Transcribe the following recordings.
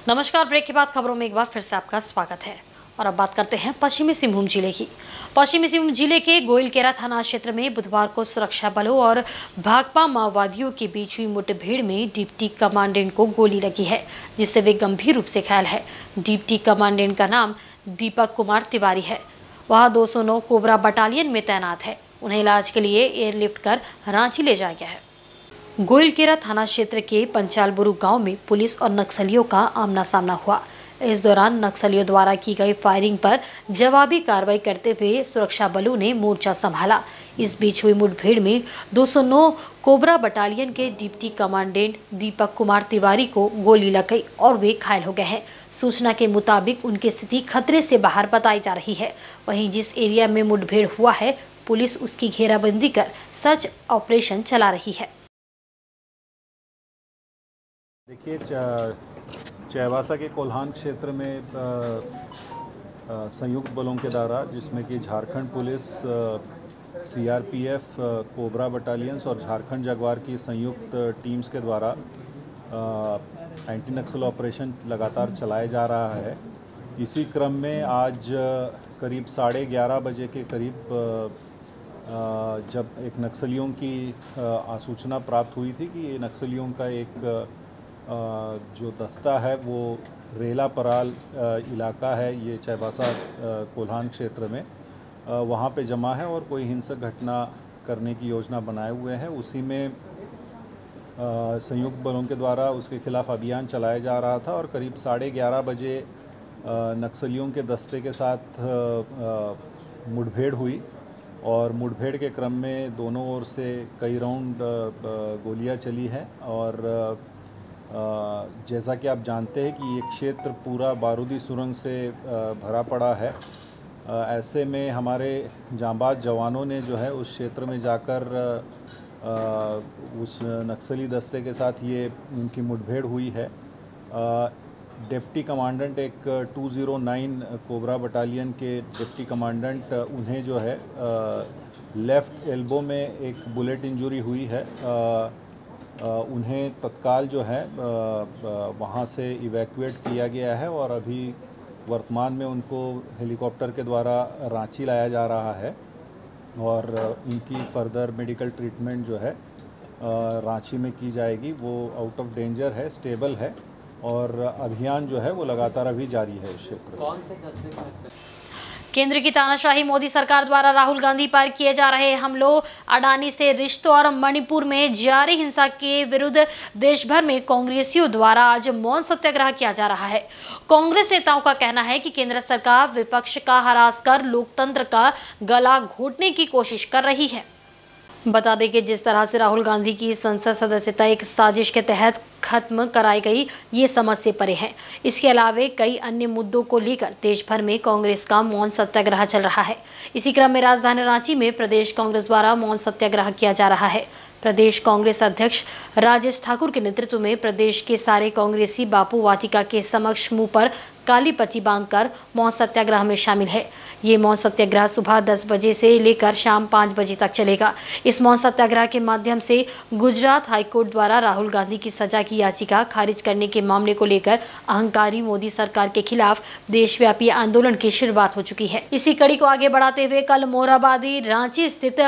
नमस्कार। ब्रेक के बाद खबरों में एक बार फिर से आपका स्वागत है और अब बात करते हैं पश्चिमी सिंहभूम जिले की। पश्चिमी सिंहभूम जिले के गोइलकेरा थाना क्षेत्र में बुधवार को सुरक्षा बलों और भाकपा माओवादियों के बीच हुई मुठभेड़ में डिप्टी कमांडेंट को गोली लगी है, जिससे वे गंभीर रूप से घायल है। डिप्टी कमांडेंट का नाम दीपक कुमार तिवारी है। वह 209 कोबरा बटालियन में तैनात है। उन्हें इलाज के लिए एयरलिफ्ट कर रांची ले जाया गया है। गोइलकेरा थाना क्षेत्र के पंचालबुरु गांव में पुलिस और नक्सलियों का आमना सामना हुआ। इस दौरान नक्सलियों द्वारा की गई फायरिंग पर जवाबी कार्रवाई करते हुए सुरक्षा बलों ने मोर्चा संभाला। इस बीच हुई मुठभेड़ में 209 कोबरा बटालियन के डिप्टी कमांडेंट दीपक कुमार तिवारी को गोली लग गई और वे घायल हो गए हैं। सूचना के मुताबिक उनकी स्थिति खतरे से बाहर बताई जा रही है। वहीं जिस एरिया में मुठभेड़ हुआ है, पुलिस उसकी घेराबंदी कर सर्च ऑपरेशन चला रही है। देखिए, चाईबासा के कोल्हान क्षेत्र में संयुक्त बलों के द्वारा, जिसमें कि Jharkhand police, CRPF, cobra battalions और झारखंड जगुआर की संयुक्त टीम्स के द्वारा एंटी नक्सल ऑपरेशन लगातार चलाया जा रहा है। इसी क्रम में आज करीब 11:30 बजे के करीब जब एक नक्सलियों की सूचना प्राप्त हुई थी कि ये नक्सलियों का एक जो दस्ता है वो रेला पराल इलाका है, ये चाईबासा कोल्हान क्षेत्र में वहाँ पे जमा है और कोई हिंसक घटना करने की योजना बनाए हुए हैं। उसी में संयुक्त बलों के द्वारा उसके खिलाफ अभियान चलाया जा रहा था और करीब 11:30 बजे नक्सलियों के दस्ते के साथ मुठभेड़ हुई और मुठभेड़ के क्रम में दोनों ओर से कई राउंड गोलियां चली हैं और जैसा कि आप जानते हैं कि ये क्षेत्र पूरा बारूदी सुरंग से भरा पड़ा है। ऐसे में हमारे जांबाज जवानों ने जो है उस क्षेत्र में जाकर उस नक्सली दस्ते के साथ ये उनकी मुठभेड़ हुई है। डिप्टी कमांडेंट, एक 209 कोबरा बटालियन के डिप्टी कमांडेंट, उन्हें जो है लेफ़्ट एल्बो में एक बुलेट इंजरी हुई है। उन्हें तत्काल जो है वहाँ से इवैक्यूएट किया गया है और अभी वर्तमान में उनको हेलीकॉप्टर के द्वारा रांची लाया जा रहा है और इनकी फर्दर मेडिकल ट्रीटमेंट जो है रांची में की जाएगी। वो आउट ऑफ डेंजर है, स्टेबल है और अभियान जो है वो लगातार अभी जारी है इस क्षेत्र में। कौन से दस्ते? केंद्र की तानाशाही मोदी सरकार द्वारा राहुल गांधी पर किए जा रहे हमलों, अडानी से रिश्तों और मणिपुर में जारी हिंसा के विरुद्ध देश भर में कांग्रेसियों द्वारा आज मौन सत्याग्रह किया जा रहा है। कांग्रेस नेताओं का कहना है कि केंद्र सरकार विपक्ष का हरास कर लोकतंत्र का गला घोटने की कोशिश कर रही है। बता दें कि जिस तरह से राहुल गांधी की संसद सदस्यता एक साजिश के तहत खत्म कराई गई, ये समझ से परे है। इसके अलावा कई अन्य मुद्दों को लेकर देश भर में कांग्रेस का मौन सत्याग्रह चल रहा है। इसी क्रम में राजधानी रांची में प्रदेश कांग्रेस द्वारा मौन सत्याग्रह किया जा रहा है। प्रदेश कांग्रेस अध्यक्ष राजेश ठाकुर के नेतृत्व में प्रदेश के सारे कांग्रेसी बापू वाटिका के समक्ष मुंह पर काली पट्टी बांधकर मौन सत्याग्रह में शामिल है। ये मौन सत्याग्रह सुबह 10 बजे से लेकर शाम 5 बजे तक चलेगा। इस मौन सत्याग्रह के माध्यम से गुजरात हाईकोर्ट द्वारा राहुल गांधी की सजा की याचिका खारिज करने के मामले को लेकर अहंकारी मोदी सरकार के खिलाफ देशव्यापी आंदोलन की शुरुआत हो चुकी है। इसी कड़ी को आगे बढ़ाते हुए कल मोरहाबादी रांची स्थित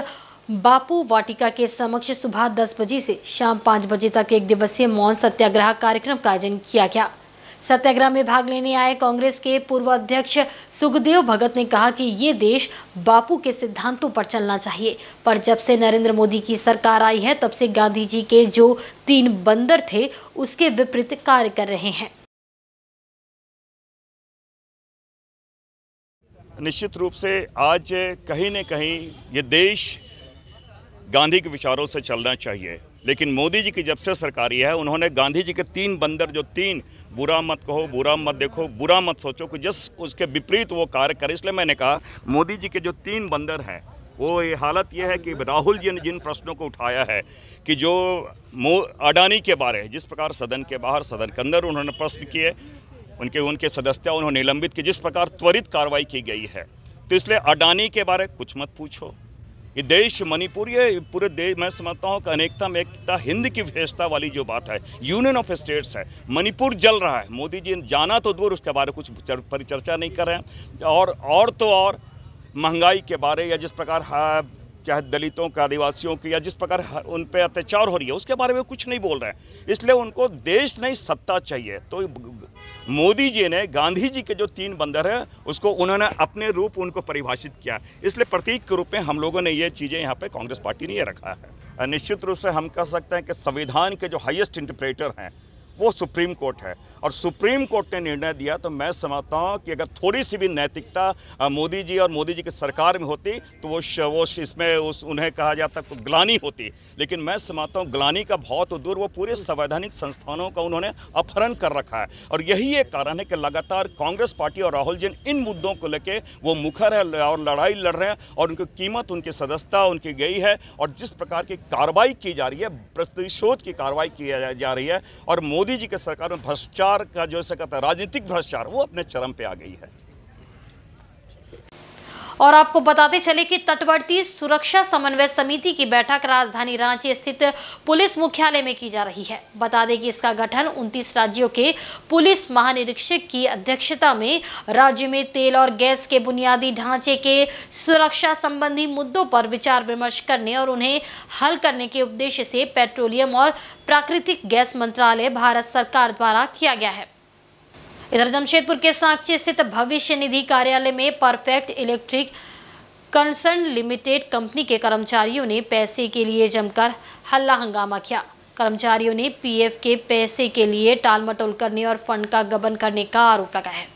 बापू वाटिका के समक्ष सुबह 10 बजे से शाम 5 बजे तक एक दिवसीय मौन सत्याग्रह कार्यक्रम का आयोजन किया गया। सत्याग्रह में भाग लेने आए कांग्रेस के पूर्व अध्यक्ष सुखदेव भगत ने कहा कि ये देश बापू के सिद्धांतों पर चलना चाहिए, पर जब से नरेंद्र मोदी की सरकार आई है तब से गांधी जी के जो 3 बंदर थे उसके विपरीत कार्य कर रहे हैं। निश्चित रूप से आज कहीं न कहीं ये देश गांधी के विचारों से चलना चाहिए, लेकिन मोदी जी की जब से सरकार है उन्होंने गांधी जी के 3 बंदर, जो 3 बुरा मत कहो, बुरा मत देखो, बुरा मत सोचो, कि जिस उसके विपरीत वो कार्य करे। इसलिए मैंने कहा मोदी जी के जो 3 बंदर हैं वो ये हालत ये है कि राहुल जी ने जिन प्रश्नों को उठाया है कि जो अडानी के बारे, जिस प्रकार सदन के बाहर, सदन के अंदर उन्होंने प्रश्न किए, उनके सदस्यता उन्होंने निलंबित की, जिस प्रकार त्वरित कार्रवाई की गई है, तो इसलिए अडानी के बारे कुछ मत पूछो, ये देश मणिपुर, ये पूरे देश, मैं समझता हूँ कि अनेकता में एकता, हिंद की विशेषता वाली जो बात है, यूनियन ऑफ स्टेट्स है। मणिपुर जल रहा है, मोदी जी जाना तो दूर, उसके बारे में कुछ परिचर्चा नहीं कर रहे हैं। और तो और महंगाई के बारे, या जिस प्रकार चाहे दलितों के, आदिवासियों की, या जिस प्रकार उन पे अत्याचार हो रही है, उसके बारे में कुछ नहीं बोल रहे हैं। इसलिए उनको देश नहीं सत्ता चाहिए। तो मोदी जी ने गांधी जी के जो 3 बंदर हैं उसको उन्होंने अपने रूप उनको परिभाषित किया, इसलिए प्रतीक के रूप में हम लोगों ने ये चीज़ें यहाँ पे कांग्रेस पार्टी ने ये रखा है। निश्चित रूप से हम कह सकते हैं कि संविधान के जो हाईएस्ट इंटरप्रेटर हैं वो सुप्रीम कोर्ट है, और सुप्रीम कोर्ट ने निर्णय दिया। तो मैं समझता हूँ कि अगर थोड़ी सी भी नैतिकता मोदी जी और मोदी जी की सरकार में होती तो वो इसमें उन्हें कहा जाता ग्लानि होती। लेकिन मैं समझता हूँ ग्लानि का भाव तो दूर, वो पूरे संवैधानिक संस्थानों का उन्होंने अपहरण कर रखा है। और यही एक कारण है कि लगातार कांग्रेस पार्टी और राहुल जी इन मुद्दों को लेकर वो मुखर है और लड़ाई लड़ रहे हैं, और उनकी कीमत, उनकी सदस्यता उनकी गई है। और जिस प्रकार की कार्रवाई की जा रही है, प्रतिशोध की कार्रवाई की जा रही है, और मोदी जी के सरकार में भ्रष्टाचार का जो से कहता है राजनीतिक भ्रष्टाचार, वो अपने चरम पे आ गई है। और आपको बताते चले कि तटवर्ती सुरक्षा समन्वय समिति की बैठक राजधानी रांची स्थित पुलिस मुख्यालय में की जा रही है। बता दें कि इसका गठन 29 राज्यों के पुलिस महानिरीक्षक की अध्यक्षता में राज्य में तेल और गैस के बुनियादी ढांचे के सुरक्षा संबंधी मुद्दों पर विचार विमर्श करने और उन्हें हल करने के उद्देश्य से पेट्रोलियम और प्राकृतिक गैस मंत्रालय, भारत सरकार द्वारा किया गया है। इधर जमशेदपुर के सांची स्थित भविष्य निधि कार्यालय में perfect electric concern limited company के कर्मचारियों ने पैसे के लिए जमकर हल्ला हंगामा किया। कर्मचारियों ने पीएफ के पैसे के लिए टालमटोल करने और फंड का गबन करने का आरोप लगाया है।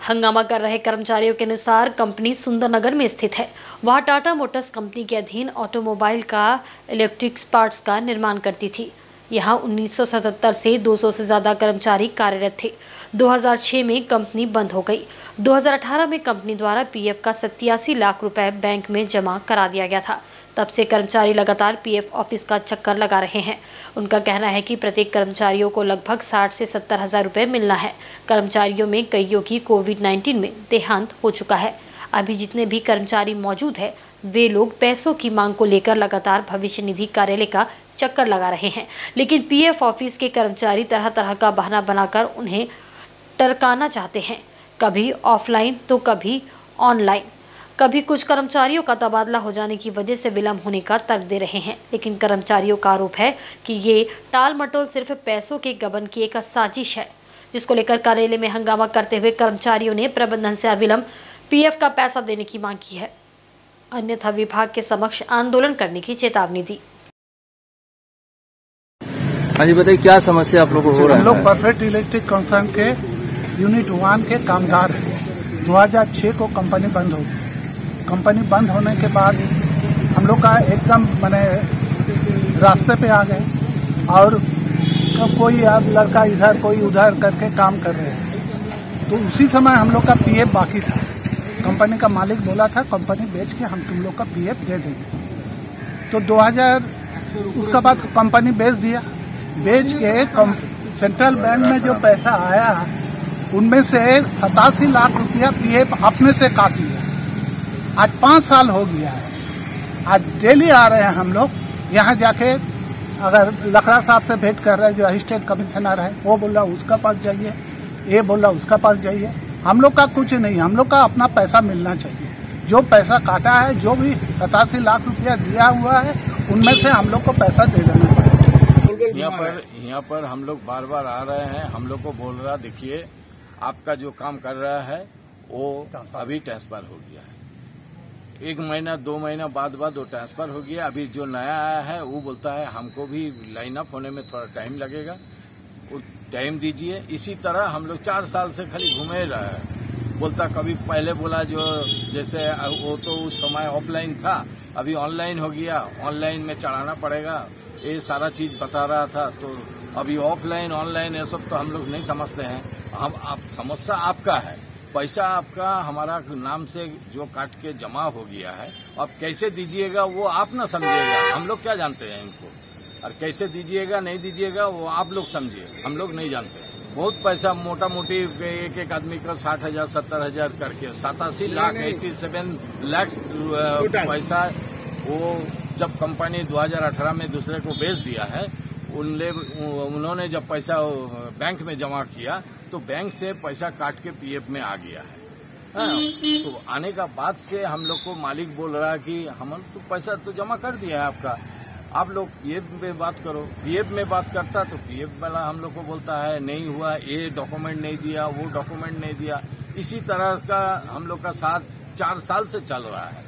हंगामा कर रहे कर्मचारियों के अनुसार कंपनी सुंदरनगर में स्थित है। वहां टाटा मोटर्स कंपनी के अधीन ऑटोमोबाइल का इलेक्ट्रिक पार्ट्स का निर्माण करती थी। यहाँ 1977 से 200 से ज़्यादा कर्मचारी कार्यरत थे। 2006 में कंपनी बंद हो गई। 2018 में कंपनी द्वारा पीएफ का 87 लाख रुपए बैंक में जमा करा दिया गया था। तब से कर्मचारी लगातार पीएफ ऑफिस का चक्कर लगा रहे हैं। उनका कहना है कि प्रत्येक कर्मचारियों को लगभग 60 से 70 हज़ार रुपये मिलना है। कर्मचारियों में कईयों की कोविड-19 में देहांत हो चुका है। अभी जितने भी कर्मचारी मौजूद है वे लोग पैसों की मांग को लेकर लगातार भविष्य निधि कार्यालय का चक्कर लगा रहे हैं, लेकिन पीएफ ऑफिस के कर्मचारी तरह तरह का बहाना बनाकर उन्हें टरकाना चाहते हैं, कभी ऑफलाइन तो कभी ऑनलाइन। कभी कुछ कर्मचारियों का तबादला हो जाने की वजह से विलम्ब होने का तर्क दे रहे हैं, लेकिन कर्मचारियों का आरोप है कि ये टाल मटोल सिर्फ पैसों के गबन की एक साजिश है, जिसको लेकर कार्यालय में हंगामा करते हुए कर्मचारियों ने प्रबंधन से अविलंब पीएफ का पैसा देने की मांग की है, अन्यथा विभाग के समक्ष आंदोलन करने की चेतावनी दी। हाँ जी, बताइए क्या समस्या आप लोगों को हो रहा है? हम लोग परफेक्ट इलेक्ट्रिक कंसर्न के यूनिट 1 के कामगार हैं। 2006 को कंपनी बंद हो गई। कंपनी बंद होने के बाद हम लोग का एकदम माने रास्ते पे आ गए, और कोई अब लड़का इधर कोई उधर करके काम कर रहे हैं। तो उसी समय हम लोग का पीएफ बाकी था। कंपनी का मालिक बोला था कंपनी बेच के हम तुम लोग का पीएफ दे देंगे। तो 2000 उसके बाद कंपनी बेच दिया। बेच के सेंट्रल बैंक में जो पैसा आया उनमें से 87 लाख रुपया पीएफ अपने से काट लिया। आज 5 साल हो गया है। आज डेली आ रहे हैं हम लोग यहाँ जाके, अगर लकड़ा साहब से भेंट कर रहे हैं जो असिस्टेंट कमिश्नर है, वो बोल रहा उसका पास जाइए, ये बोल रहा उसका पास जाइए। हम लोग का कुछ नहीं, हम लोग का अपना पैसा मिलना चाहिए। जो पैसा काटा है, जो भी 87 लाख रुपया दिया हुआ है, उनमें से हम लोग को पैसा दे देना पड़ेगा। यहाँ पर हम लोग बार बार आ रहे हैं। हम लोग को बोल रहा देखिए आपका जो काम कर रहा है वो अभी ट्रांसफर हो गया है। 1 महीना 2 महीना बाद वो ट्रांसफर हो गया। अभी जो नया आया है वो बोलता है हमको भी लाइन अप होने में थोड़ा टाइम लगेगा, टाइम दीजिए। इसी तरह हम लोग 4 साल से खाली घूमे रहे हैं। बोलता कभी पहले बोला जो जैसे वो तो उस समय ऑफलाइन था, अभी ऑनलाइन हो गया, ऑनलाइन में चढ़ाना पड़ेगा, ये सारा चीज बता रहा था। तो अभी ऑफलाइन ऑनलाइन ये सब तो हम लोग नहीं समझते हैं। आप समस्या आपका है, पैसा आपका हमारा नाम से जो काट के जमा हो गया है, आप कैसे दीजिएगा वो आप ना समझिएगा, हम लोग क्या जानते हैं इनको। और कैसे दीजिएगा नहीं दीजिएगा वो आप लोग समझिए, हम लोग नहीं जानते। बहुत पैसा मोटा मोटी एक आदमी का 60,000 70,000 करके 87 लाख 87 लाख पैसा वो जब कंपनी 2018 में दूसरे को बेच दिया है, उन्होंने जब पैसा बैंक में जमा किया तो बैंक से पैसा काट के पीएफ में आ गया है। तो आने का बाद से हम लोग को मालिक बोल रहा है कि हम तो पैसा तो जमा कर दिया है आपका, आप लोग पीएफ में बात करो। पीएफ में बात करता तो पीएफ वाला हम लोग को बोलता है नहीं हुआ, ये डॉक्यूमेंट नहीं दिया, वो डॉक्यूमेंट नहीं दिया। इसी तरह का हम लोग का साथ 4 साल से चल रहा है।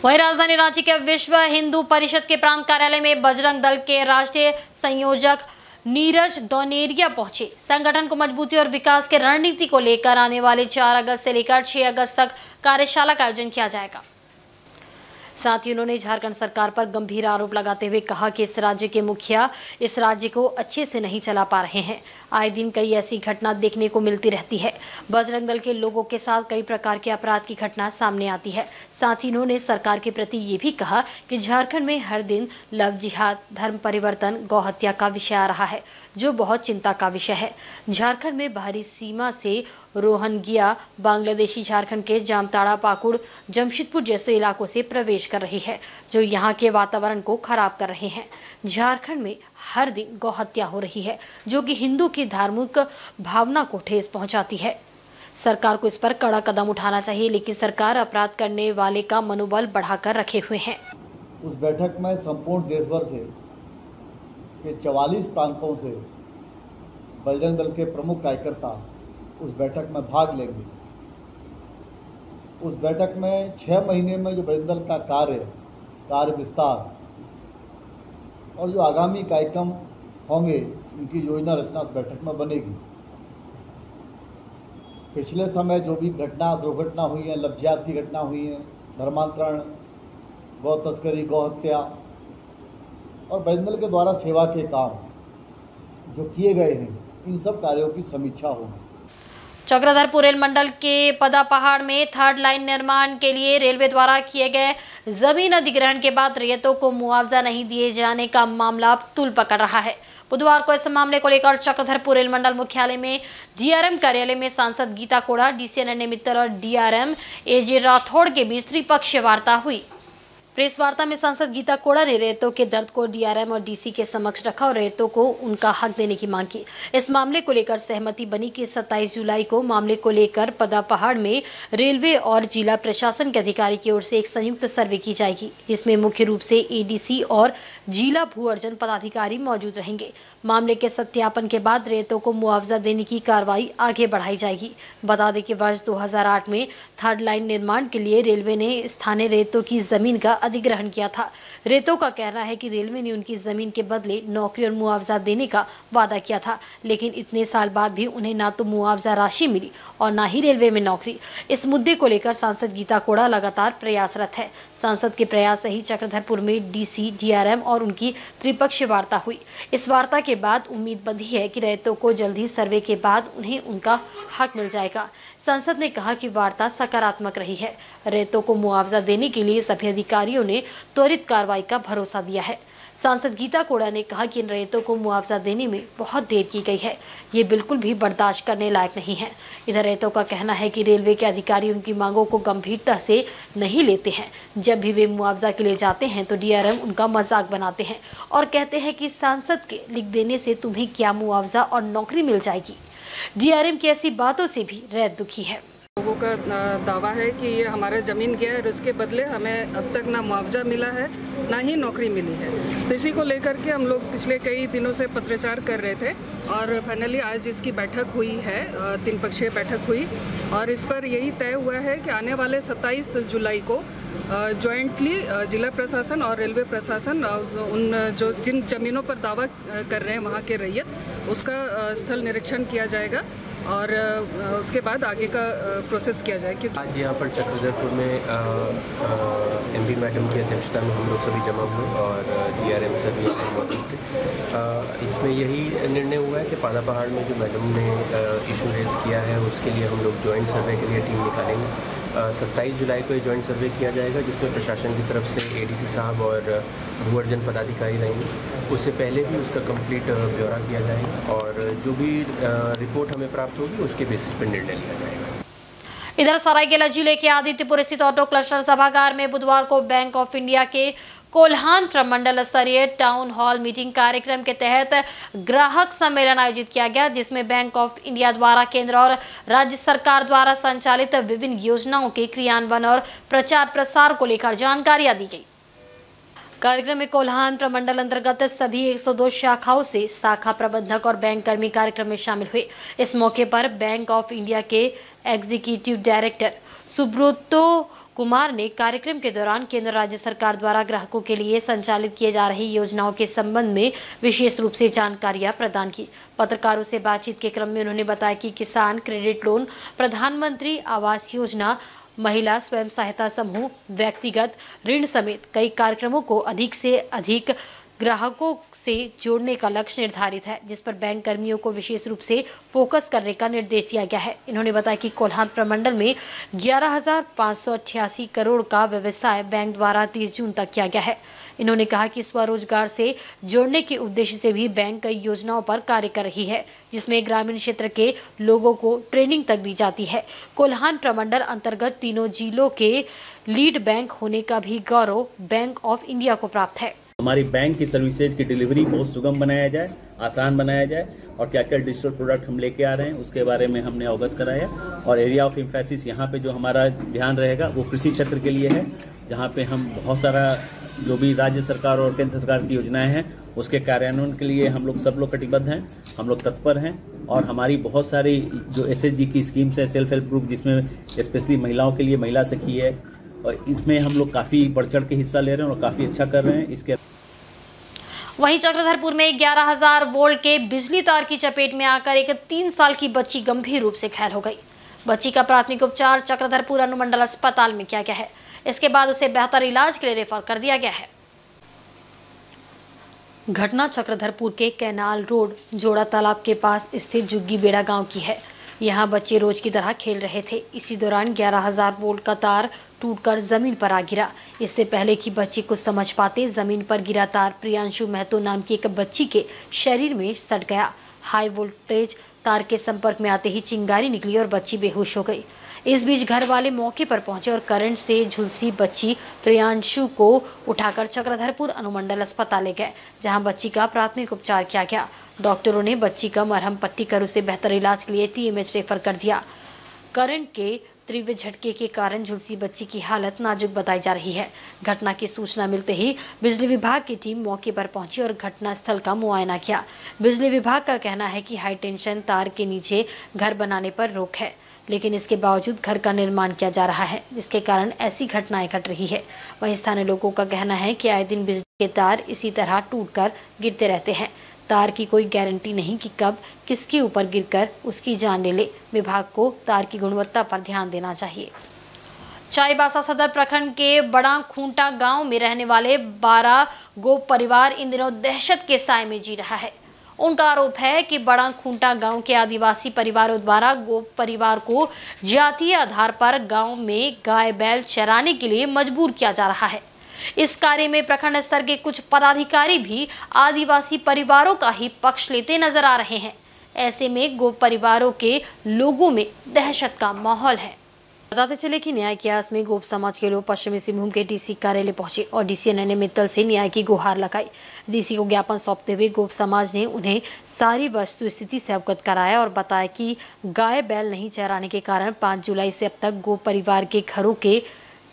वहीं राजधानी रांची के विश्व हिंदू परिषद के प्रांत कार्यालय में बजरंग दल के राष्ट्रीय संयोजक नीरज दौनेरिया पहुंचे। संगठन को मजबूती और विकास के रणनीति को लेकर आने वाले 4 अगस्त से लेकर 6 अगस्त तक कार्यशाला का आयोजन किया जाएगा। साथ ही उन्होंने झारखंड सरकार पर गंभीर आरोप लगाते हुए कहा कि इस राज्य के मुखिया इस राज्य को अच्छे से नहीं चला पा रहे हैं। आए दिन कई ऐसी घटना देखने को मिलती रहती है। बजरंग दल के लोगों के साथ कई प्रकार के अपराध की घटना सामने आती है। साथ ही उन्होंने सरकार के प्रति ये भी कहा कि झारखंड में हर दिन लव जिहाद, धर्म परिवर्तन, गौ हत्या का विषय आ रहा है, जो बहुत चिंता का विषय है। झारखंड में बाहरी सीमा से रोहंग्या बांग्लादेशी झारखंड के जामताड़ा, पाकुड़, जमशेदपुर जैसे इलाकों से प्रवेश कर रही है, जो यहाँ के वातावरण को खराब कर रहे हैं। झारखंड में हर दिन गौ हत्या हो रही है, जो कि हिंदू की धार्मिक भावना को ठेस पहुंचाती है। सरकार को इस पर कड़ा कदम उठाना चाहिए, लेकिन सरकार अपराध करने वाले का मनोबल बढ़ाकर रखे हुए है। उस बैठक में संपूर्ण देश भर से 44 प्रांतों से बजरंग दल के प्रमुख कार्यकर्ता उस बैठक में भाग लेंगे। उस बैठक में 6 महीने में जो बजरंग दल का कार्य विस्तार और जो आगामी कार्यक्रम होंगे, उनकी योजना रचना उस बैठक में बनेगी। पिछले समय जो भी दुर्घटना हुई है, लव जिहाद की घटना हुई है, धर्मांतरण, गौ तस्करी, गौ हत्या और बजरंग दल के द्वारा सेवा के काम जो किए गए हैं, इन सब कार्यों की समीक्षा होगी। चक्रधरपुर रेल मंडल के पदा पहाड़ में 3rd लाइन निर्माण के लिए रेलवे द्वारा किए गए जमीन अधिग्रहण के बाद रैयतों को मुआवजा नहीं दिए जाने का मामला तूल पकड़ रहा है। बुधवार को इस मामले को लेकर चक्रधरपुर रेल मंडल मुख्यालय में डीआरएम कार्यालय में सांसद गीता कोड़ा, डीसी अनन्य मित्तल और डीआरएम एजे राठौड़ के बीच त्रिपक्षीय वार्ता हुई। प्रेस वार्ता में सांसद गीता कोड़ा ने रैयतों के दर्द को डीआरएम और डीसी के समक्ष रखा और रैयतों को उनका हक देने की मांग की। इस मामले को लेकर सहमति बनी कि 27 जुलाई को मामले को लेकर पदा पहाड़ में रेलवे और जिला प्रशासन के अधिकारी की ओर से एक संयुक्त सर्वे की जाएगी, जिसमें मुख्य रूप से एडीसी और जिला भू अर्जन पदाधिकारी मौजूद रहेंगे। मामले के सत्यापन के बाद रैयतों को मुआवजा देने की कार्रवाई आगे बढ़ाई जाएगी। बता दें कि वर्ष 2008 में 3rd लाइन निर्माण के लिए रेलवे ने स्थानीय रैयतों की जमीन का अधिग्रहण किया था। रैयतों का कहना है कि रेलवे ने उनकी जमीन के बदले नौकरी और मुआवजा देने का वादा किया था, लेकिन इतने साल बाद भी उन्हें ना तो मुआवजा राशि मिली और ना ही रेलवे में नौकरी। इस मुद्दे को लेकर सांसद गीता कोड़ा लगातार प्रयासरत है। सांसद के प्रयास से ही चक्रधरपुर में डीसी, डीआरएम और उनकी त्रिपक्षीय वार्ता हुई। इस वार्ता के बाद उम्मीद बंधी है कि रैयतों को जल्द ही सर्वे के बाद उन्हें उनका हक मिल जाएगा। सांसद ने कहा कि वार्ता सकारात्मक रही है। रैयतों को मुआवजा देने के लिए सभी अधिकारियों ने त्वरित कार्रवाई का भरोसा दिया है। सांसद गीता कोड़ा ने कहा कि इन रैयतों को मुआवजा देने में बहुत देर की गई है, ये बिल्कुल भी बर्दाश्त करने लायक नहीं है। इधर रैयतों का कहना है कि रेलवे के अधिकारी उनकी मांगों को गंभीरता से नहीं लेते हैं। जब भी वे मुआवजा के लिए जाते हैं तो डीआरएम उनका मजाक बनाते हैं और कहते हैं कि सांसद के लिख देने से तुम्हें क्या मुआवजा और नौकरी मिल जाएगी। डीआरएम की ऐसी बातों से भी रैयत दुखी है। लोगों का दावा है कि ये हमारा ज़मीन गया है और उसके बदले हमें अब तक ना मुआवजा मिला है ना ही नौकरी मिली है। तो इसी को लेकर के हम लोग पिछले कई दिनों से पत्राचार कर रहे थे और फाइनली आज इसकी बैठक हुई है, 3 पक्षीय बैठक हुई और इस पर यही तय हुआ है कि आने वाले 27 जुलाई को जॉइंटली जिला प्रशासन और रेलवे प्रशासन उन जिन ज़मीनों पर दावा कर रहे हैं वहाँ के रैयत, उसका स्थल निरीक्षण किया जाएगा और उसके बाद आगे का प्रोसेस किया जाए। क्योंकि आज यहाँ पर चक्रधरपुर में एमपी मैडम की अध्यक्षता में हम लोग सभी जमा हुए और डीआरएम सभी मौजूद थे। इसमें यही निर्णय हुआ है कि पाना पहाड़ में जो मैडम ने इशू रेज किया है उसके लिए हम लोग जॉइंट सर्वे के लिए टीम निकालेंगे। 27 जुलाई को ये जॉइंट सर्वे किया जाएगा, जिसमें प्रशासन की तरफ से एडीसी साहब और भू अर्जन पदाधिकारी रहेंगे। उससे पहले भी उसका कंप्लीट ब्यौरा किया जाएगा और जो भी रिपोर्ट हमें प्राप्त होगी उसके बेसिस पर निर्णय लिया जाएगा। इधर सरायकेला जिले के आदित्यपुर स्थित ऑटो क्लस्टर सभागार में बुधवार को बैंक ऑफ इंडिया के कोल्हान प्रमंडल स्तरीय टाउन हॉल मीटिंग कार्यक्रम के तहत ग्राहक सम्मेलन आयोजित किया गया, जिसमें बैंक ऑफ इंडिया द्वारा केंद्र और राज्य सरकार द्वारा संचालित विभिन्न योजनाओं के क्रियान्वयन और प्रचार प्रसार को लेकर जानकारियां दी गई। कार्यक्रम में कोल्हान प्रमंडल अंतर्गत सभी 102 शाखाओं से शाखा प्रबंधक और बैंक कर्मी कार्यक्रम में शामिल हुए। इस मौके पर बैंक ऑफ इंडिया के एग्जीक्यूटिव डायरेक्टर सुब्रतो कुमार ने कार्यक्रम के दौरान केंद्र राज्य सरकार द्वारा ग्राहकों के लिए संचालित किए जा रही योजनाओं के संबंध में विशेष रूप से जानकारियां प्रदान की। पत्रकारों से बातचीत के क्रम में उन्होंने बताया कि किसान क्रेडिट लोन, प्रधानमंत्री आवास योजना, महिला स्वयं सहायता समूह, व्यक्तिगत ऋण समेत कई कार्यक्रमों को अधिक से अधिक ग्राहकों से जोड़ने का लक्ष्य निर्धारित है, जिस पर बैंक कर्मियों को विशेष रूप से फोकस करने का निर्देश दिया गया है। इन्होंने बताया कि कोल्हान प्रमंडल में 11,588 करोड़ का व्यवसाय बैंक द्वारा 30 जून तक किया गया है। इन्होंने कहा कि स्वरोजगार से जोड़ने के उद्देश्य से भी बैंक कई योजनाओं पर कार्य कर रही है, जिसमें ग्रामीण क्षेत्र के लोगों को ट्रेनिंग तक दी जाती है। कोल्हान प्रमंडल अंतर्गत तीनों जिलों के लीड बैंक होने का भी गौरव बैंक ऑफ इंडिया को प्राप्त है। हमारी बैंक की सर्विसेज की डिलीवरी बहुत सुगम बनाया जाए, आसान बनाया जाए और क्या क्या डिजिटल प्रोडक्ट हम लेके आ रहे हैं उसके बारे में हमने अवगत कराया। और एरिया ऑफ एम्फेसिस यहाँ पे जो हमारा ध्यान रहेगा वो कृषि क्षेत्र के लिए है, जहाँ पे हम बहुत सारा जो भी राज्य सरकार और केंद्र सरकार की योजनाएं हैं उसके कार्यान्वयन के लिए हम लोग सब लोग कटिबद्ध हैं, हम लोग तत्पर हैं। और हमारी बहुत सारी जो SHG की स्कीम्स है, सेल्फ हेल्प ग्रुप, जिसमें स्पेशली महिलाओं के लिए महिला सखी है, और इसमें हम लोग काफी बढ़ चढ़ के हिस्सा ले रहे हैं और काफी अच्छा कर रहे हैं। इसके वहीं चक्रधरपुर में 11,000 वोल्ट के बिजली तार की चपेट में आकर एक 3 साल की बच्ची गंभीर रूप से घायल हो गई। बच्ची का प्राथमिक उपचार चक्रधरपुर अनुमंडल अस्पताल में किया गया है। इसके बाद उसे बेहतर इलाज के लिए रेफर कर दिया गया है। घटना चक्रधरपुर के कैनाल रोड जोड़ा तालाब के पास स्थित जुग्गी बेड़ा गांव की है। यहाँ बच्चे रोज की तरह खेल रहे थे। इसी दौरान 11,000 वोल्ट का तार टूटकर जमीन पर आ गिरा। इससे पहले कि बच्ची कुछ समझ पाते, जमीन पर गिरा तार प्रियांशु महतो नाम की एक बच्ची के शरीर में सट गया। हाई वोल्टेज तार के संपर्क में आते ही चिंगारी निकली और बच्ची बेहोश हो गई। इस बीच घर वाले मौके पर पहुंचे और करंट से झुलसी बच्ची प्रियांशु को उठाकर चक्रधरपुर अनुमंडल अस्पताल ले गए, जहां बच्ची का प्राथमिक उपचार किया गया। डॉक्टरों ने बच्ची का मरहम पट्टी कर उसे बेहतर इलाज के लिए TMH रेफर कर दिया। करंट के तीव्र झटके के कारण झुलसी बच्ची की हालत नाजुक बताई जा रही है। घटना की सूचना मिलते ही बिजली विभाग की टीम मौके पर पहुंची और घटना स्थल का मुआयना किया। बिजली विभाग का कहना है कि हाई टेंशन तार के नीचे घर बनाने पर रोक है, लेकिन इसके बावजूद घर का निर्माण किया जा रहा है, जिसके कारण ऐसी घटनाएं घट रही है। वहीं स्थानीय लोगों का कहना है कि आए दिन बिजली के तार इसी तरह टूटकर गिरते रहते हैं। तार की कोई गारंटी नहीं कि कब किसके ऊपर गिरकर उसकी जान ले। विभाग को तार की गुणवत्ता पर ध्यान देना चाहिए। चाईबासा सदर प्रखंड के बड़ा खूंटा गांव में रहने वाले 12 गोप परिवार इन दिनों दहशत के साए में जी रहा है। उनका आरोप है कि बड़ा खूंटा गांव के आदिवासी परिवारों द्वारा गोप परिवार को जातीय आधार पर गांव में गाय बैल चराने के लिए मजबूर किया जा रहा है। इस कार्य में प्रखंड स्तर के कुछ पदाधिकारी भी आदिवासी परिवारों का ही पक्ष लेते नजर आ रहे हैं। ऐसे में गोप परिवारों के लोगों में दहशत का माहौल है। बताते चले कि न्याय के आस में गोप समाज के लोग पश्चिमी सिंहभूम के DC कार्यालय पहुंचे और DC अनन्य मित्तल से न्याय की गुहार लगाई। DC को ज्ञापन सौंपते हुए गोप समाज ने उन्हें सारी वस्तु स्थिति से अवगत कराया और बताया कि गाय बैल नहीं चराने के कारण 5 जुलाई से अब तक गोप परिवार के घरों के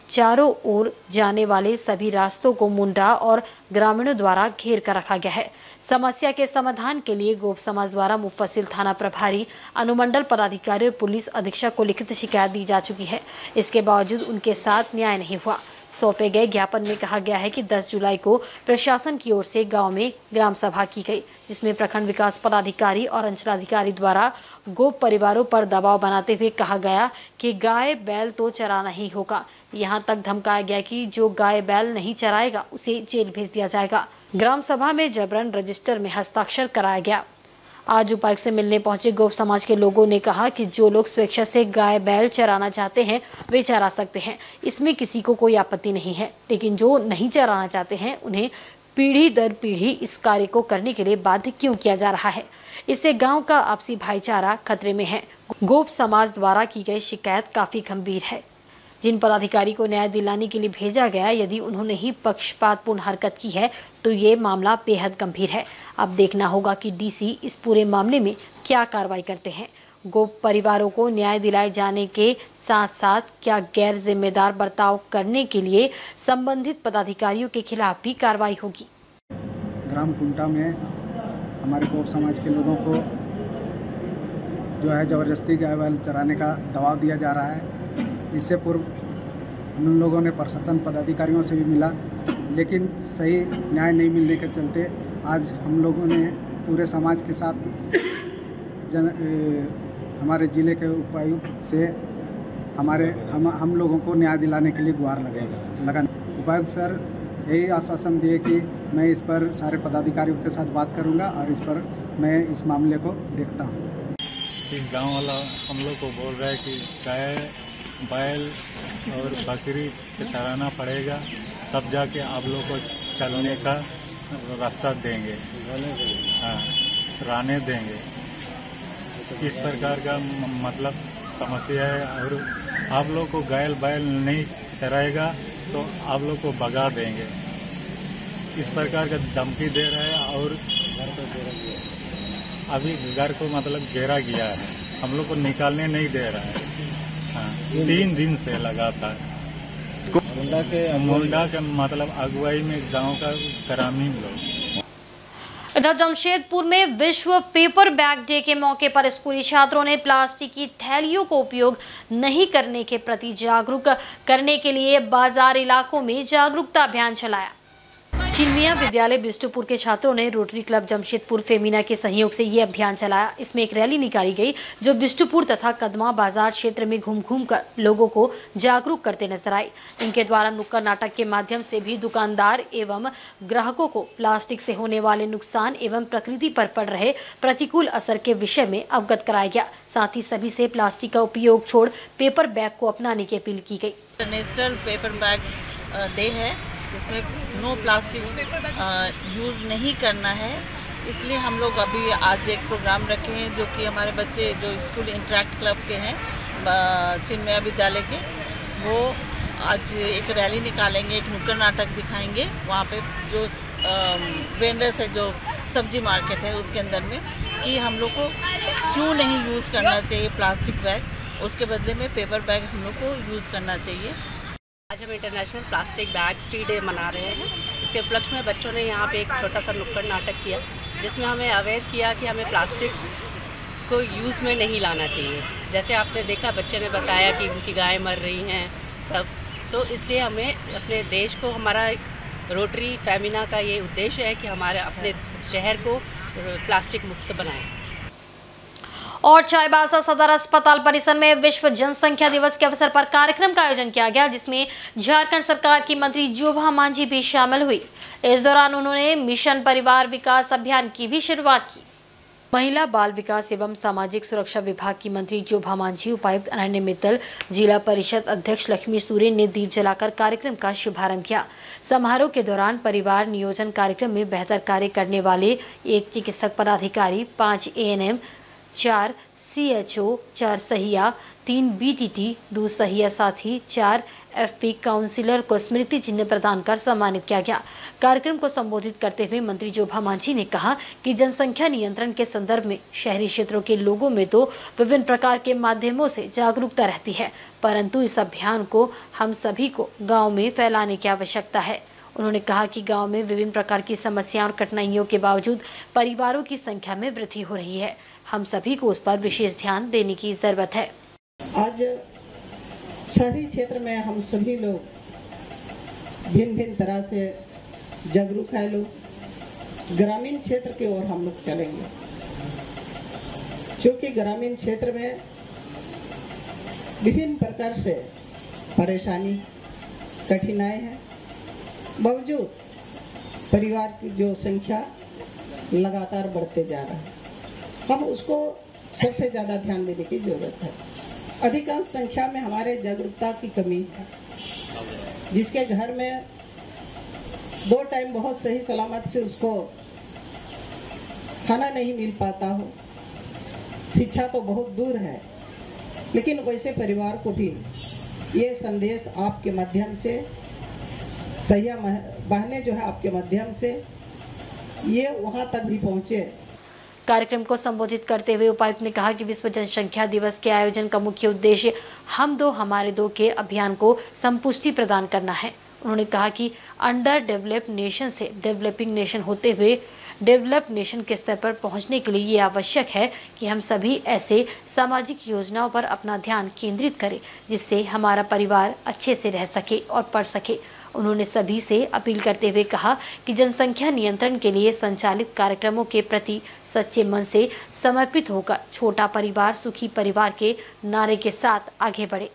चारों ओर जाने वाले सभी रास्तों को मुंडा और ग्रामीणों द्वारा घेर कर रखा गया है। समस्या के समाधान के लिए गोप समाज द्वारा मुफस्सिल थाना प्रभारी, अनुमंडल पदाधिकारी और पुलिस अधीक्षक को लिखित शिकायत दी जा चुकी है। इसके बावजूद उनके साथ न्याय नहीं हुआ। सौंपे गए ज्ञापन में कहा गया है कि 10 जुलाई को प्रशासन की ओर से गांव में ग्राम सभा की गई, जिसमें प्रखंड विकास पदाधिकारी और अंचलाधिकारी द्वारा गोप परिवारों पर दबाव बनाते हुए कहा गया कि गाय बैल तो चराना ही होगा। यहां तक धमकाया गया कि जो गाय बैल नहीं चराएगा उसे जेल भेज दिया जाएगा। ग्राम सभा में जबरन रजिस्टर में हस्ताक्षर कराया गया। आज उपायुक्त से मिलने पहुंचे गोप समाज के लोगों ने कहा कि जो लोग स्वेच्छा से गाय बैल चराना चाहते हैं वे चरा सकते हैं, इसमें किसी को कोई आपत्ति नहीं है, लेकिन जो नहीं चराना चाहते हैं उन्हें पीढ़ी दर पीढ़ी इस कार्य को करने के लिए बाध्य क्यों किया जा रहा है? इससे गांव का आपसी भाईचारा खतरे में है। गोप समाज द्वारा की गई शिकायत काफी गंभीर है। जिन पदाधिकारी को न्याय दिलाने के लिए भेजा गया, यदि उन्होंने ही पक्षपातपूर्ण हरकत की है तो ये मामला बेहद गंभीर है। अब देखना होगा कि डीसी इस पूरे मामले में क्या कार्रवाई करते हैं। गोप परिवारों को न्याय दिलाए जाने के साथ साथ क्या गैर जिम्मेदार बर्ताव करने के लिए संबंधित पदाधिकारियों के खिलाफ भी कार्रवाई होगी। ग्राम कुंटा में हमारे गोप समाज के लोगों को जो है जबरदस्ती गाय बैल चराने का दबाव दिया जा रहा है। इससे पूर्व हम लोगों ने प्रशासन पदाधिकारियों से भी मिला, लेकिन सही न्याय नहीं मिलने के चलते आज हम लोगों ने पूरे समाज के साथ हमारे ज़िले के उपायुक्त से हम लोगों को न्याय दिलाने के लिए गुहार लगा। उपायुक्त सर यही आश्वासन दिए कि मैं इस पर सारे पदाधिकारियों के साथ बात करूंगा और इस पर मैं इस मामले को देखता हूं। गांव वाला हम लोग को बोल रहा है कि गाय बैल और बकरी चराना पड़ेगा, तब जाके आप लोग को चलने का रास्ता देंगे, हाँ रहने देंगे। इस प्रकार का मतलब समस्या है। और आप लोग को गाय बैल नहीं चराएगा तो आप लोग को भगा देंगे, इस प्रकार का धमकी दे रहा है। और अभी घर को मतलब घेरा गया है, हम लोग को निकालने नहीं दे रहा है। हाँ, 3 दिन से लगातार मुंडा के मतलब अगुवाई में गांव का ग्रामीण लोग। इधर जमशेदपुर में विश्व पेपर बैग डे के मौके पर स्कूली छात्रों ने प्लास्टिक की थैलियों को उपयोग नहीं करने के प्रति जागरूक करने के लिए बाजार इलाकों में जागरूकता अभियान चलाया। चिन्मिया विद्यालय बिष्टुपुर के छात्रों ने रोटरी क्लब जमशेदपुर फेमिना के सहयोग से ये अभियान चलाया। इसमें एक रैली निकाली गई जो बिष्टुपुर तथा कदमा बाजार क्षेत्र में घूम कर लोगों को जागरूक करते नजर आई। इनके द्वारा नुक्कड़ नाटक के माध्यम से भी दुकानदार एवं ग्राहकों को प्लास्टिक से होने वाले नुकसान एवं प्रकृति पर पड़ रहे प्रतिकूल असर के विषय में अवगत कराया गया। साथ ही सभी से प्लास्टिक का उपयोग छोड़ पेपर बैग को अपनाने की अपील की गई। नेशनल पेपर बैग डे है, जिसमें नो प्लास्टिक यूज़ नहीं करना है। इसलिए हम लोग अभी आज एक प्रोग्राम रखे हैं जो कि हमारे बच्चे जो स्कूल इंटरैक्ट क्लब के हैं चिन्मया विद्यालय के, वो आज एक रैली निकालेंगे, एक नुक्कड़ नाटक दिखाएंगे वहाँ पे जो वेंडर्स है, जो सब्जी मार्केट है उसके अंदर में, कि हम लोग को क्यों नहीं यूज़ करना चाहिए प्लास्टिक बैग, उसके बदले में पेपर बैग हम लोग को यूज़ करना चाहिए। आज हम international plastic bag free day मना रहे हैं। इसके उपलक्ष्य में बच्चों ने यहाँ पे एक छोटा सा नुक्कड़ नाटक किया, जिसमें हमें अवेयर किया कि हमें प्लास्टिक को यूज़ में नहीं लाना चाहिए। जैसे आपने देखा, बच्चे ने बताया कि उनकी गाय मर रही हैं सब, तो इसलिए हमें अपने देश को, हमारा रोटरी फेमिना का ये उद्देश्य है कि हमारे अपने शहर को प्लास्टिक मुक्त बनाएं। और चाईबासा सदर अस्पताल परिसर में विश्व जनसंख्या दिवस के अवसर पर कार्यक्रम का आयोजन किया गया, जिसमें झारखंड सरकार की मंत्री जोभा मांझी भी शामिल हुई। इस दौरान उन्होंने मिशन परिवार विकास अभियान की भी शुरुआत की। महिला बाल विकास एवं सामाजिक सुरक्षा विभाग की मंत्री जोभा मांझी, उपायुक्त अनन्य मित्तल, जिला परिषद अध्यक्ष लक्ष्मी सोरेन ने दीप जलाकर कार्यक्रम का शुभारंभ किया। समारोह के दौरान परिवार नियोजन कार्यक्रम में बेहतर कार्य करने वाले 1 चिकित्सक पदाधिकारी, 5 ANM, 4 CHO, 4 सहिया, 3 BTT, 2 सहिया साथी, 4 FP काउंसिलर को स्मृति चिन्ह प्रदान कर सम्मानित किया गया। कार्यक्रम को संबोधित करते हुए मंत्री जोभा मांझी ने कहा कि जनसंख्या नियंत्रण के संदर्भ में शहरी क्षेत्रों के लोगों में तो विभिन्न प्रकार के माध्यमों से जागरूकता रहती है, परंतु इस अभियान को हम सभी को गाँव में फैलाने की आवश्यकता है। उन्होंने कहा कि गांव में विभिन्न प्रकार की समस्याओं और कठिनाइयों के बावजूद परिवारों की संख्या में वृद्धि हो रही है। हम सभी को उस पर विशेष ध्यान देने की जरूरत है। आज शहरी क्षेत्र में हम सभी लोग भिन्न भिन्न तरह से जागरूक है लोग। ग्रामीण क्षेत्र की ओर हम लोग चलेंगे, क्योंकि ग्रामीण क्षेत्र में विभिन्न प्रकार से परेशानी, कठिनाई है, बावजूद परिवार की जो संख्या लगातार बढ़ते जा रहा है, हम उसको सबसे ज्यादा ध्यान देने की जरूरत है। अधिकांश संख्या में हमारे जागरूकता की कमी है, जिसके घर में 2 टाइम बहुत सही सलामत से उसको खाना नहीं मिल पाता हो, शिक्षा तो बहुत दूर है, लेकिन वैसे परिवार को भी ये संदेश आपके माध्यम से, सैया बहनें जो है आपके माध्यम से ये वहां तक भी पहुंचे। कार्यक्रम को संबोधित करते हुए उपायुक्त ने कहा कि विश्व जनसंख्या दिवस के आयोजन का मुख्य उद्देश्य हम दो हमारे दो के अभियान को संपुष्टि प्रदान करना है। उन्होंने कहा कि अंडर डेवलप्ड नेशन से डेवलपिंग नेशन होते हुए डेवलप्ड नेशन के स्तर पर पहुंचने के लिए ये आवश्यक है कि हम सभी ऐसे सामाजिक योजनाओं पर अपना ध्यान केंद्रित करें जिससे हमारा परिवार अच्छे से रह सके और पढ़ सके। उन्होंने सभी से अपील करते हुए कहा कि जनसंख्या नियंत्रण के लिए संचालित कार्यक्रमों के प्रति सच्चे मन से समर्पित होकर छोटा परिवार सुखी परिवार के नारे के साथ आगे बढ़े।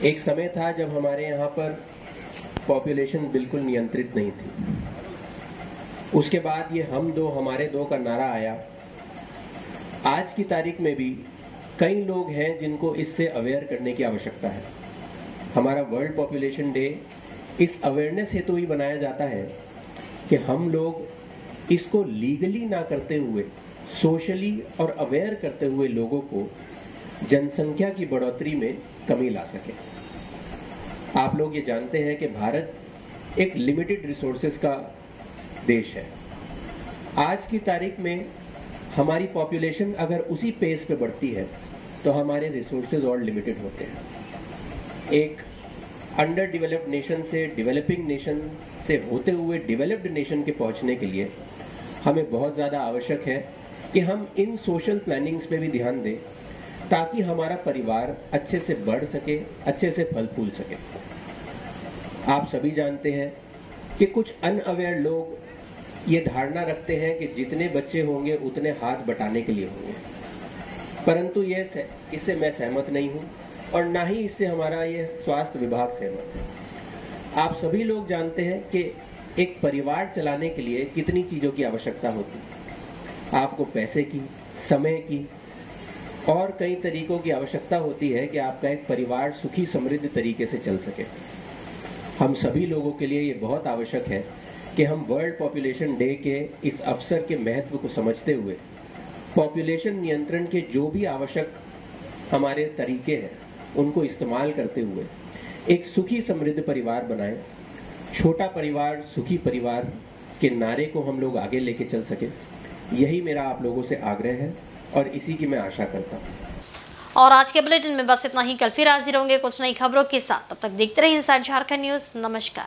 एक समय था जब हमारे यहाँ पर पॉपुलेशन बिल्कुल नियंत्रित नहीं थी। उसके बाद ये हम दो हमारे दो का नारा आया। आज की तारीख में भी कई लोग हैं जिनको इससे अवेयर करने की आवश्यकता है। हमारा वर्ल्ड पॉपुलेशन डे इस अवेयरनेस हेतु ही बनाया जाता है कि हम लोग इसको लीगली ना करते हुए सोशली और अवेयर करते हुए लोगों को जनसंख्या की बढ़ोतरी में कमी ला सके। आप लोग ये जानते हैं कि भारत एक लिमिटेड रिसोर्सेज का देश है। आज की तारीख में हमारी पॉपुलेशन अगर उसी पेस पे बढ़ती है तो हमारे रिसोर्सेज और लिमिटेड होते हैं। एक अंडर डेवलप्ड नेशन से डेवलपिंग नेशन से होते हुए डेवलप्ड नेशन के पहुंचने के लिए हमें बहुत ज़्यादा आवश्यक है कि हम इन सोशल प्लानिंग्स पे भी ध्यान दें ताकि हमारा परिवार अच्छे से बढ़ सके, अच्छे से फल फूल सके। आप सभी जानते हैं कि कुछ अनअवेयर लोग ये धारणा रखते हैं कि जितने बच्चे होंगे उतने हाथ बटाने के लिए होंगे, परंतु इससे मैं सहमत नहीं हूं और ना ही इससे हमारा ये स्वास्थ्य विभाग सहमत है। आप सभी लोग जानते हैं कि एक परिवार चलाने के लिए कितनी चीजों की आवश्यकता होती है। आपको पैसे की, समय की और कई तरीकों की आवश्यकता होती है कि आपका एक परिवार सुखी समृद्ध तरीके से चल सके। हम सभी लोगों के लिए ये बहुत आवश्यक है कि हम वर्ल्ड पॉपुलेशन डे के इस अवसर के महत्व को समझते हुए पॉपुलेशन नियंत्रण के जो भी आवश्यक हमारे तरीके हैं उनको इस्तेमाल करते हुए एक सुखी समृद्ध परिवार बनाएं। छोटा परिवार सुखी परिवार के नारे को हम लोग आगे लेके चल सके, यही मेरा आप लोगों से आग्रह है और इसी की मैं आशा करता हूँ। और आज के बुलेटिन में बस इतना ही। कल फिर हाजिर होंगे कुछ नई खबरों के साथ। तब तक देखते रहिए इनसाइड झारखंड न्यूज। नमस्कार।